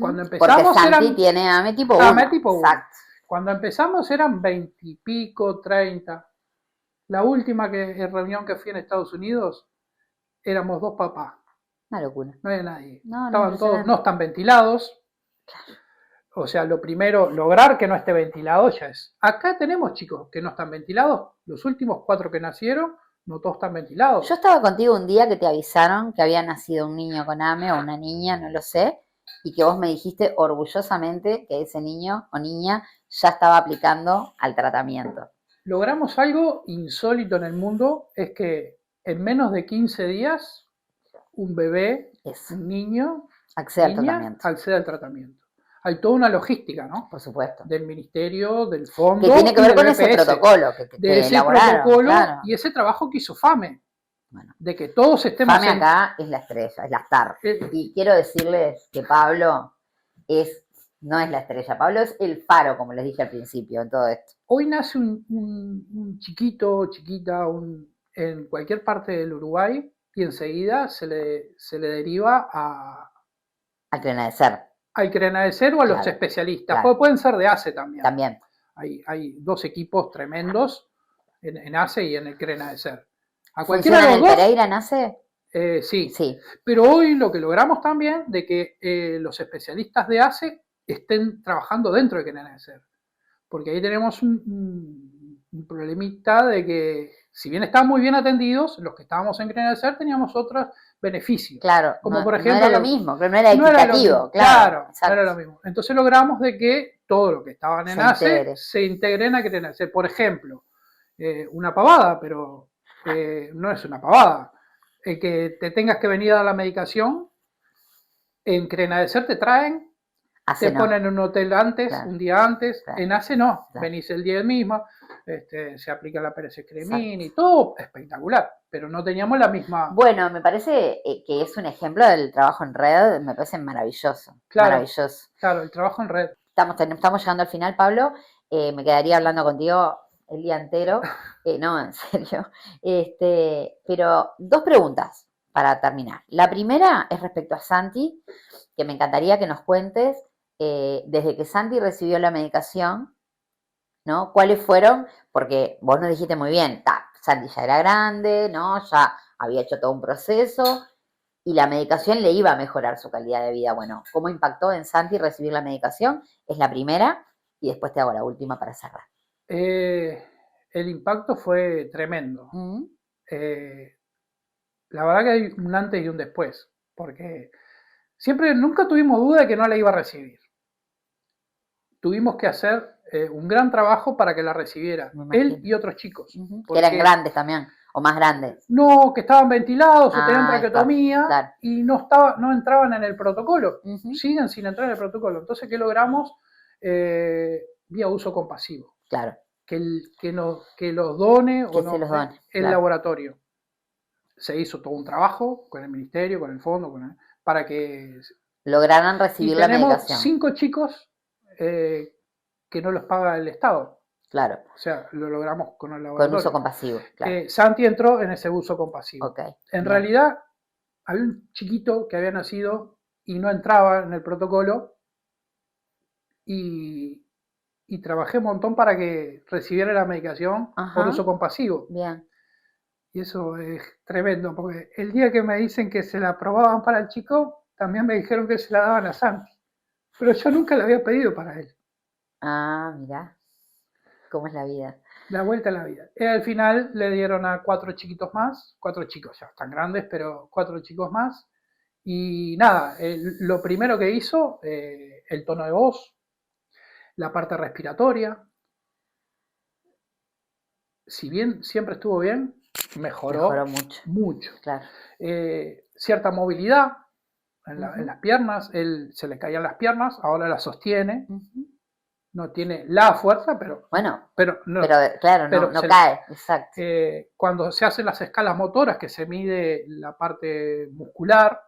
Cuando empezamos porque Santi tiene AME tipo 1. AME tipo 1. Exacto. Cuando empezamos eran 20 y pico, 30. La última reunión que fui en Estados Unidos, éramos 2 papás. Una locura. No había nadie. No, estaban todos, no están ventilados. Claro. O sea, lo primero, lograr que no esté ventilado ya es. Acá tenemos chicos que no están ventilados. Los últimos 4 que nacieron, no todos están ventilados. Yo estaba contigo un día que te avisaron que había nacido un niño con AME o una niña, no lo sé, y que vos me dijiste orgullosamente que ese niño o niña ya estaba aplicando al tratamiento. logramos algo insólito en el mundo, es que en menos de 15 días un bebé, un niño, accede al niña, tratamiento. accede al tratamiento. Hay toda una logística, ¿no? Por supuesto. Del ministerio, del fondo. Que tiene que ver con BPS, ese protocolo de ese elaboraron, protocolo claro. y ese trabajo que hizo FAME. Bueno, de que todos estemos FAME acá es la estrella, es la star. Y quiero decirles que Pablo no es la estrella, Pablo es el faro, como les dije al principio, en todo esto. Hoy nace un chiquito, chiquita, en cualquier parte del Uruguay y enseguida se le deriva al CRENADECER. Al CRENADECER o a los especialistas. Claro. Pueden ser de ACE también. También. Hay dos equipos tremendos en ACE y en el CRENADECER. ¿A cualquiera de los dos? ¿Pereira en ACE? Sí. Pero hoy lo que logramos también de que los especialistas de ACE estén trabajando dentro de CRENADECER. Porque ahí tenemos un problemita de que, si bien estaban muy bien atendidos, los que estábamos en CRENADECER teníamos otros beneficios. Claro, como por ejemplo, no era lo mismo, no era equitativo. Claro, no era lo mismo. Entonces logramos de que todo lo que estaban en ACE se integren a CRENADECER. Por ejemplo, una pavada, pero no es una pavada. El que te tengas que venir a dar la medicación, en CRENADECER te traen, te ponen en un hotel antes, un día antes, en ACE no, venís el día mismo, se aplica la perececremina y todo espectacular, pero no teníamos la misma... Bueno, me parece que es un ejemplo del trabajo en red, me parece maravilloso, maravilloso. Claro, el trabajo en red. Estamos llegando al final, Pablo, me quedaría hablando contigo el día entero, no, en serio, pero dos preguntas para terminar. La primera es respecto a Santi, que me encantaría que nos cuentes, desde que Santi recibió la medicación, ¿no? ¿Cuáles fueron? Porque vos nos dijiste muy bien, Santi ya era grande, ¿no? Ya había hecho todo un proceso y la medicación le iba a mejorar su calidad de vida. Bueno, ¿cómo impactó en Santi recibir la medicación? Es la primera y después te hago la última para cerrar. El impacto fue tremendo. La verdad que hay un antes y un después, porque nunca tuvimos duda de que no la iba a recibir. Tuvimos que hacer un gran trabajo para que la recibiera, él y otros chicos. Que eran grandes también, o más grandes. No, que estaban ventilados o tenían traqueotomía y no entraban en el protocolo. Siguen sin entrar en el protocolo. Entonces, ¿qué logramos? Vía uso compasivo. Claro. Que los done o no el laboratorio. Se hizo todo un trabajo con el ministerio, con el fondo, para que lograran recibir la medicación. Tenemos 5 chicos que no los paga el Estado. Claro. O sea, lo logramos con el laboratorio. Con uso compasivo, claro. Santi entró en ese uso compasivo. Okay, en realidad, había un chiquito que había nacido y no entraba en el protocolo y trabajé un montón para que recibiera la medicación por uso compasivo. Bien. Y eso es tremendo, porque el día que me dicen que se la aprobaban para el chico, también me dijeron que se la daban a Santi. Pero yo nunca la había pedido para él. Ah, mirá, cómo es la vida. La vuelta a la vida. Y al final le dieron a 4 chiquitos más, 4 chicos ya están grandes, pero 4 chicos más. Y nada, lo primero que hizo, el tono de voz, la parte respiratoria. Si bien siempre estuvo bien, mejoró mucho. Claro. Cierta movilidad en las piernas, se le caían las piernas, ahora las sostiene. No tiene la fuerza, pero... Bueno, pero claro, no cae, exacto. Cuando se hacen las escalas motoras, que se mide la parte muscular,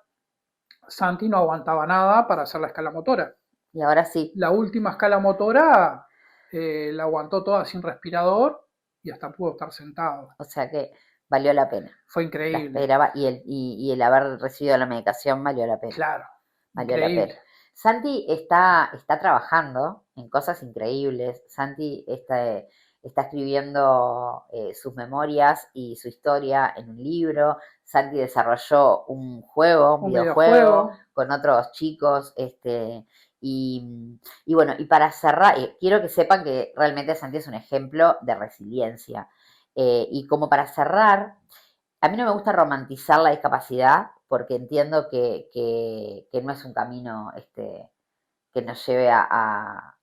Santi no aguantaba nada para hacer la escala motora. Y ahora sí. La última escala motora la aguantó toda sin respirador y hasta pudo estar sentado. O sea que valió la pena. Fue increíble. Y el haber recibido la medicación valió la pena. Claro. Valió la pena. Santi está trabajando en cosas increíbles. Santi está escribiendo sus memorias y su historia en un libro. Santi desarrolló un videojuego con otros chicos. Y bueno, y para cerrar, quiero que sepan que realmente Santi es un ejemplo de resiliencia. Y como para cerrar, a mí no me gusta romantizar la discapacidad porque entiendo que no es un camino que nos lleve a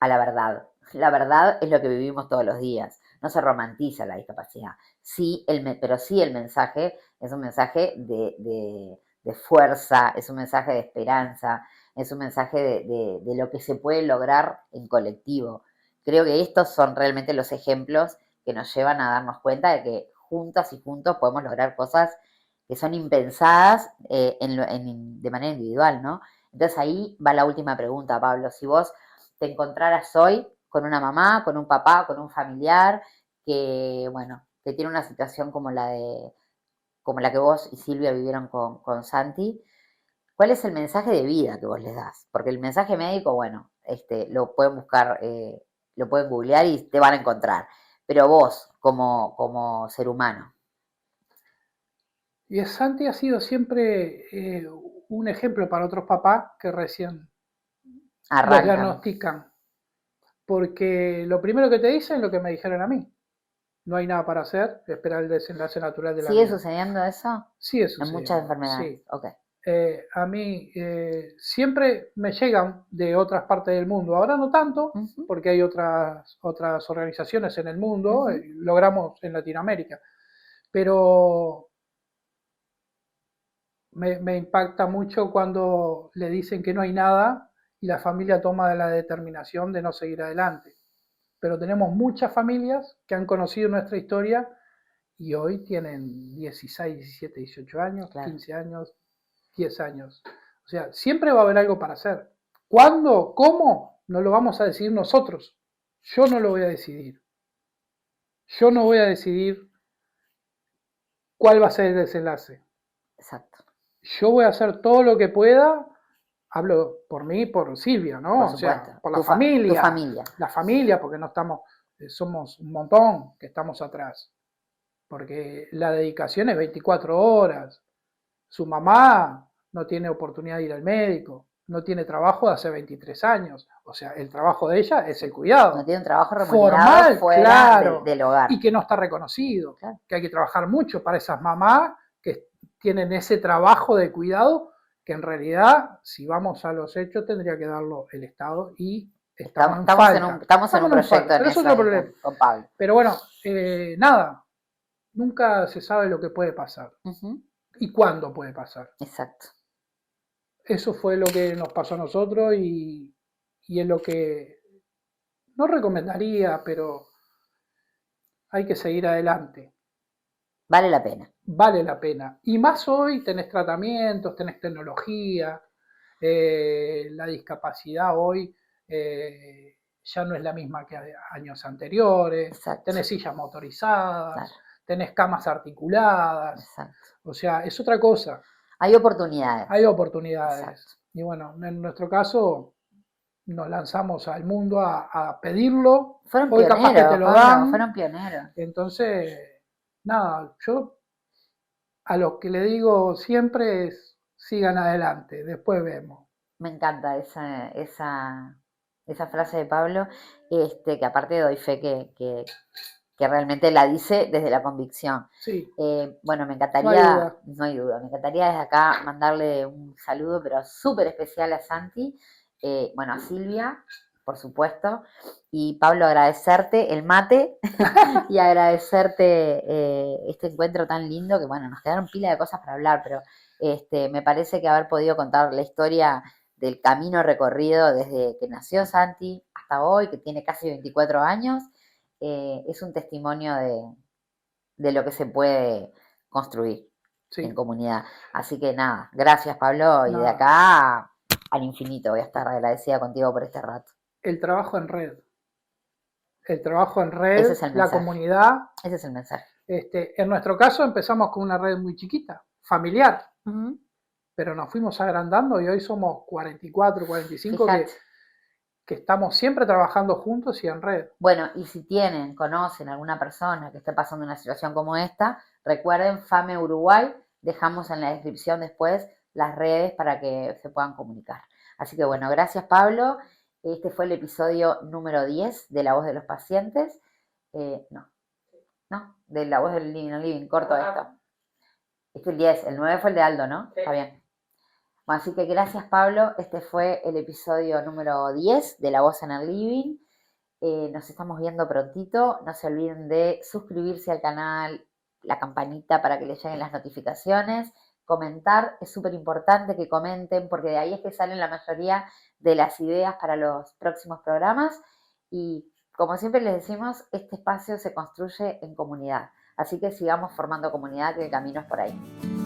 la verdad. la verdad es lo que vivimos todos los días. No se romantiza la discapacidad. Sí, pero sí el mensaje es un mensaje de fuerza, es un mensaje de esperanza, es un mensaje de lo que se puede lograr en colectivo. Creo que estos son realmente los ejemplos que nos llevan a darnos cuenta de que juntas y juntos podemos lograr cosas que son impensadas de manera individual, ¿no? Entonces ahí va la última pregunta, Pablo. Si vos te encontraras hoy con una mamá, con un papá, con un familiar que, bueno, que tiene una situación como la que vos y Silvia vivieron con Santi, ¿cuál es el mensaje de vida que vos les das? Porque el mensaje médico, bueno, lo pueden buscar, lo pueden googlear y te van a encontrar. Pero vos, como ser humano, Y Santi ha sido siempre un ejemplo para otros papás que recién los arrancan. diagnostican. Porque lo primero que te dicen es lo que me dijeron a mí. No hay nada para hacer, esperar el desenlace natural de la ¿Sigue vida. sucediendo eso? Sigue En muchas sucediendo, enfermedades. sí. Ok. A mí siempre me llegan de otras partes del mundo. Ahora no tanto, Uh-huh, porque hay otras organizaciones en el mundo, uh-huh. logramos en Latinoamérica. Pero me impacta mucho cuando le dicen que no hay nada y la familia toma la determinación de no seguir adelante. Pero tenemos muchas familias que han conocido nuestra historia y hoy tienen 16, 17, 18 años, Claro. 15 años, 10 años. O sea, siempre va a haber algo para hacer. ¿Cuándo? ¿Cómo? No lo vamos a decidir nosotros. Yo no lo voy a decidir. Yo no voy a decidir cuál va a ser el desenlace. Exacto. Yo voy a hacer todo lo que pueda. Hablo por mí, por Silvia, ¿no? Por O sea, supuesto. por Tu familia. la familia, porque no estamos, somos un montón que estamos atrás. Porque la dedicación es 24 horas. Su mamá no tiene oportunidad de ir al médico, no tiene trabajo de hace 23 años. O sea, el trabajo de ella es el cuidado. No tiene un trabajo remunerado Formal, fuera claro, del hogar. y que no está reconocido. Claro. Que hay que trabajar mucho para esas mamás que tienen ese trabajo de cuidado que en realidad, si vamos a los hechos, tendría que darlo el Estado y estamos en falta. Estamos en un proyecto falta, pero eso es otro problema. Con Pablo. Pero bueno, nada, nunca se sabe lo que puede pasar. Uh-huh. ¿Y cuándo puede pasar? Exacto. Eso fue lo que nos pasó a nosotros y es lo que no recomendaría, pero hay que seguir adelante. Vale la pena. Vale la pena. Y más hoy tenés tratamientos, tenés tecnología, la discapacidad hoy ya no es la misma que años anteriores, Exacto. tenés sillas motorizadas, Claro. tenés camas articuladas, exacto. O sea, es otra cosa. Hay oportunidades. Hay oportunidades. Exacto. Y bueno, en nuestro caso nos lanzamos al mundo a pedirlo. Fueron Hoy pioneros, capaz que te lo Pablo, dan. fueron pioneros. Entonces, nada, yo a los que le digo siempre es sigan adelante, después vemos. Me encanta esa frase de Pablo, que aparte doy fe que realmente la dice desde la convicción. Sí. Bueno, me encantaría, no hay duda, me encantaría desde acá mandarle un saludo, pero súper especial a Santi, bueno, a Silvia, por supuesto, y Pablo, agradecerte el mate y agradecerte este encuentro tan lindo, que bueno, nos quedaron pila de cosas para hablar, pero me parece que haber podido contar la historia del camino recorrido desde que nació Santi hasta hoy, que tiene casi 24 años, es un testimonio de lo que se puede construir en comunidad. Así que nada, gracias Pablo, y de acá al infinito voy a estar agradecida contigo por este rato. El trabajo en red. El trabajo en red, ese es el la comunidad. Ese es el mensaje. En nuestro caso empezamos con una red muy chiquita, familiar, pero nos fuimos agrandando y hoy somos 44, 45 que estamos siempre trabajando juntos y en red. Bueno, y si conocen alguna persona que esté pasando una situación como esta, recuerden FAME Uruguay, dejamos en la descripción después las redes para que se puedan comunicar. Así que bueno, gracias Pablo. Este fue el episodio número 10 de La Voz de los Pacientes. No, de La Voz del Living, corto esto. Este es el 10, el 9 fue el de Aldo, ¿no? Sí. Está bien. Bueno, así que gracias Pablo, este fue el episodio número 10 de La Voz en el Living. Nos estamos viendo prontito. No se olviden de suscribirse al canal, la campanita para que les lleguen las notificaciones. Comentar, es súper importante que comenten porque de ahí es que salen la mayoría de las ideas para los próximos programas. Y como siempre les decimos, este espacio se construye en comunidad. Así que sigamos formando comunidad, que el camino es por ahí.